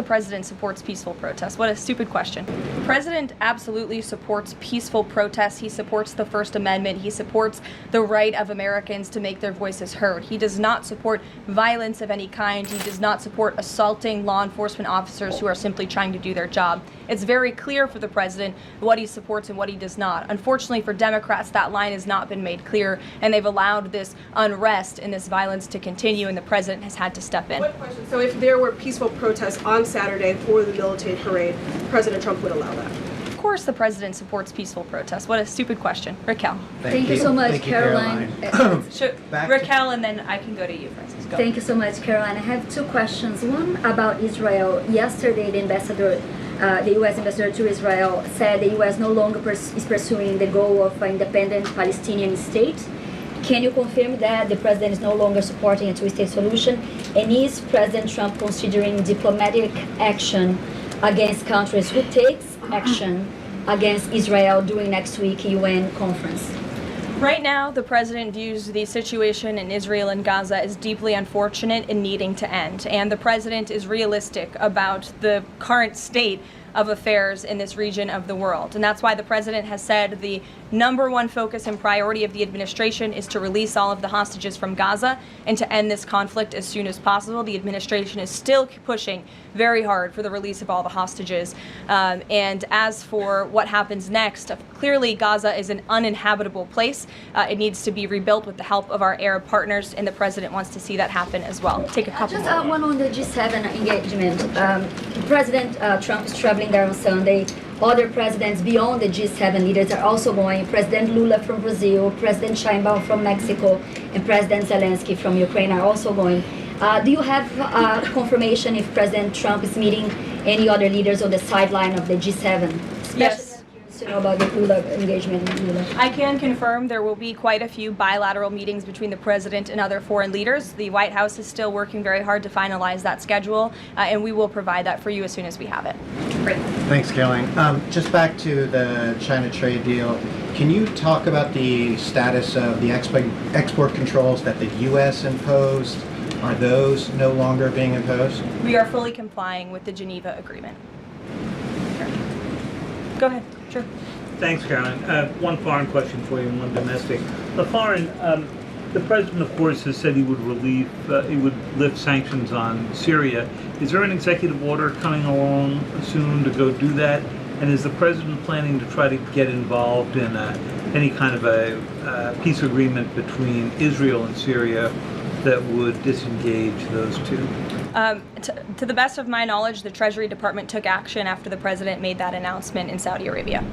the president supports peaceful protests. What a stupid question. The president absolutely supports peaceful protests. He supports the First Amendment. He supports the right of Americans to make their voices heard. He does not support violence of any kind. He does not support assaulting law enforcement officers who are simply trying to do their job. It's very clear for the president what he supports and what he does not. Unfortunately for Democrats, that line has not been made clear, and they've allowed this unrest and this violence to continue, and the president has had to step in. What question? So if there were peaceful protests on Saturday for the military parade, President Trump would allow that? Of course the president supports peaceful protests. What a stupid question. Raquel. Thank you so much, Caroline. Raquel, and then I can go to you, Francis. Go. Thank you so much, Caroline. I have two questions. One about Israel. Yesterday, the U.S. ambassador to Israel said the U.S. no longer is pursuing the goal of an independent Palestinian state. Can you confirm that the president is no longer supporting a two-state solution? And is President Trump considering diplomatic action against countries who takes action against Israel during next week's UN conference? Right now, the president views the situation in Israel and Gaza as deeply unfortunate and needing to end. And the president is realistic about the current state of affairs in this region of the world. And that's why the president has said the number one focus and priority of the administration is to release all of the hostages from Gaza and to end this conflict as soon as possible. The administration is still pushing very hard for the release of all the hostages. And as for what happens next, clearly Gaza is an uninhabitable place. It needs to be rebuilt with the help of our Arab partners, and the president wants to see that happen as well. Take a couple more. One on the G7 engagement. President Trump is traveling there on Sunday. Other presidents beyond the G7 leaders are also going. President Lula from Brazil, President Sheinbaum from Mexico, and President Zelensky from Ukraine are also going. Do you have confirmation if President Trump is meeting any other leaders on the sideline of the G7? Yes. To know about the Lula engagement. I can confirm there will be quite a few bilateral meetings between the president and other foreign leaders. The White House is still working very hard to finalize that schedule, and we will provide that for you as soon as we have it. Great. Thanks, Karoline. Just back to the China trade deal, can you talk about the status of the export controls that the U.S. imposed? Are those no longer being imposed? We are fully complying with the Geneva Agreement. Go ahead. Sure. Thanks, Caroline. One foreign question for you and one domestic. The foreign, the president, of course, has said he would lift sanctions on Syria. Is there an executive order coming along soon to go do that? And is the president planning to try to get involved in any kind of a peace agreement between Israel and Syria that would disengage those two? To the best of my knowledge, the Treasury Department took action after the president made that announcement in Saudi Arabia.